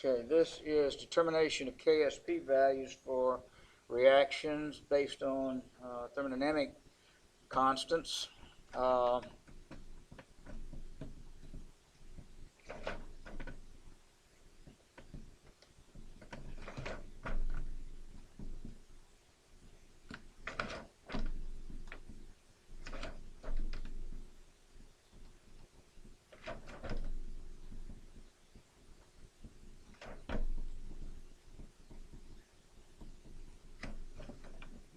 Okay, this is determination of KSP values for reactions based on thermodynamic constants.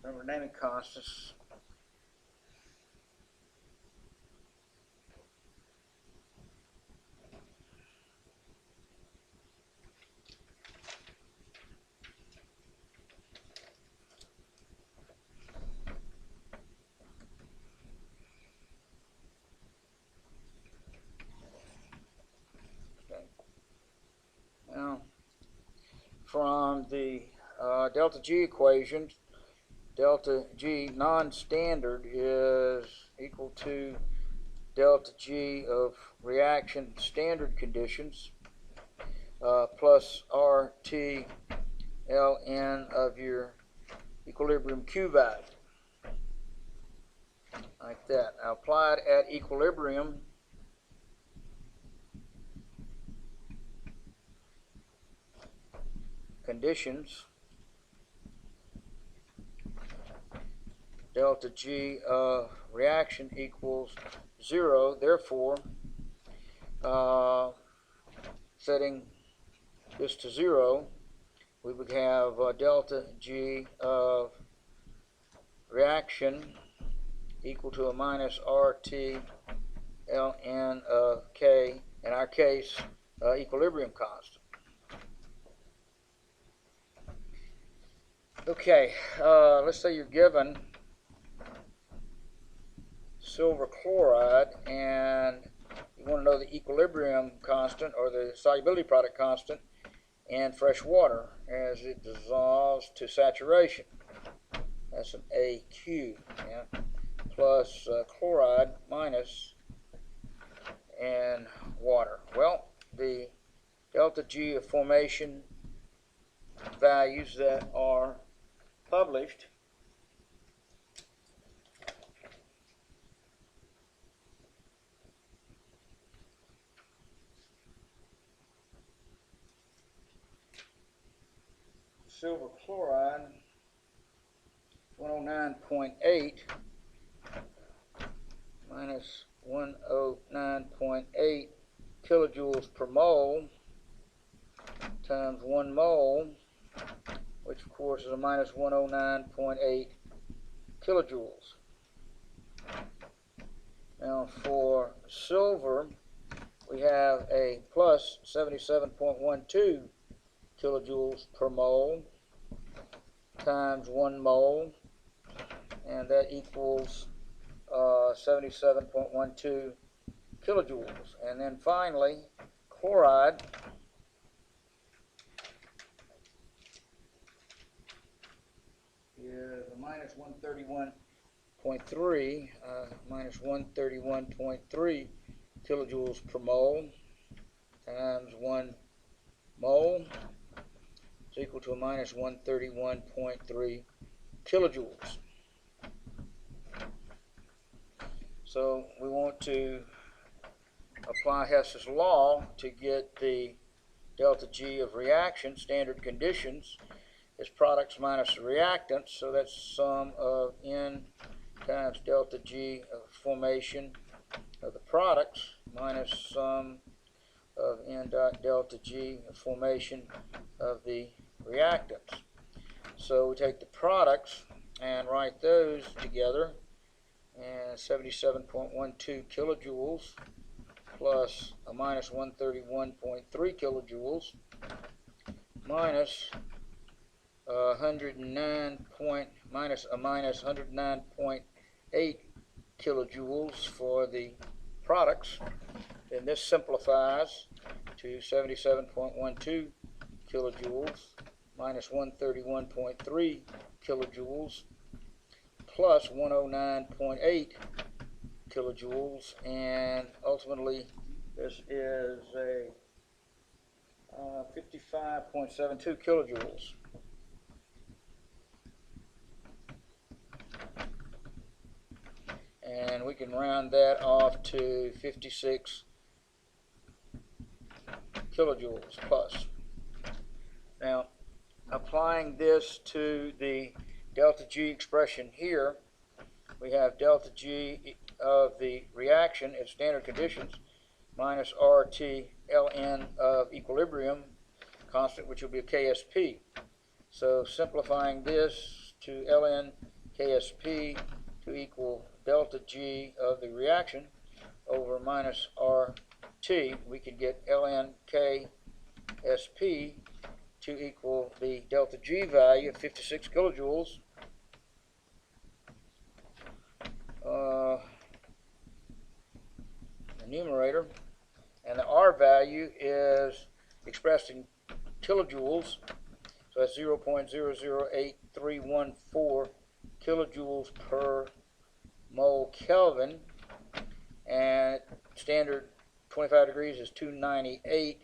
Thermodynamic constants. Okay. Now, from the delta G equation, delta G non-standard is equal to delta G of reaction standard conditions plus RT Ln of your equilibrium Q value. Like that. Now applied at equilibrium, conditions, delta G of reaction equals 0. Therefore, setting this to 0, we would have delta G of reaction equal to a minus RT Ln of K, in our case, equilibrium constant. Okay, let's say you're given silver chloride and you want to know the equilibrium constant or the solubility product constant in fresh water as it dissolves to saturation. That's an AQ, yeah, plus chloride minus in water. Well, the delta G of formation values that are published silver chloride 109.8 minus 109.8 kilojoules per mole times 1 mole, which of course is a minus 109.8 kilojoules. Now for silver, we have a plus 77.12 kilojoules per mole times 1 mole, and that equals 77.12 kilojoules. And then finally, chloride is a minus 131.3 kilojoules per mole times 1 mole is equal to a minus 131.3 kilojoules. So we want to apply Hess's law to get the delta G of reaction, standard conditions, is products minus the reactants, so that's sum of N times delta G of formation of the products minus sum of N dot delta G of formation of the reactants. So we take the products and write those together, and 77.12 kilojoules plus a minus 131.3 kilojoules minus minus 109.8 kilojoules for the products. Then this simplifies to 77.12 kilojoules minus 131.3 kilojoules plus 109.8 kilojoules, and ultimately this is a 55.72 kilojoules. And we can round that off to 56 kilojoules plus. Now, applying this to the delta G expression here, we have delta G of the reaction at standard conditions minus RT ln of equilibrium constant, which will be a KSP. So simplifying this to ln KSP to equal delta G of the reaction over minus RT, we could get ln KSP to equal the delta G value of 56 kilojoules. The numerator, and the R value is expressed in kilojoules, so that's 0.008314 kilojoules per mole Kelvin, and standard 25 degrees is 298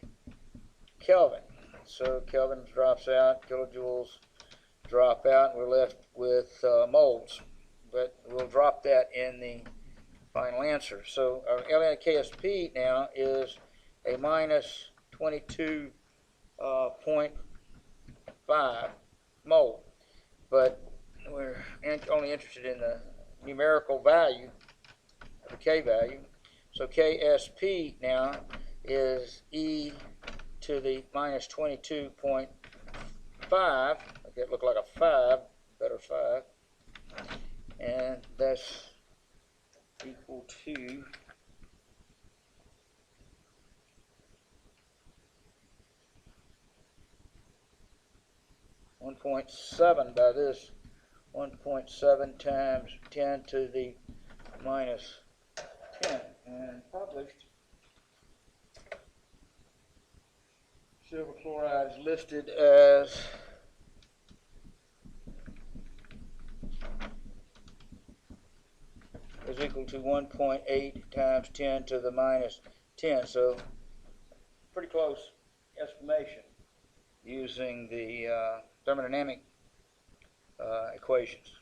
Kelvin. So Kelvin drops out, kilojoules drop out, and we're left with moles. But we'll drop that in the final answer. So our ln KSP now is a minus 22.5 mole. But we're only interested in the numerical value, the K value. So KSP now is e to the minus 22.5. Make it look like a 5, better 5. And that's equal to 1.7 by this, 1.7 times 10 to the minus 10, and published. Silver chloride is listed as is equal to 1.8 times 10 to the minus 10. So pretty close estimation using the thermodynamic equations.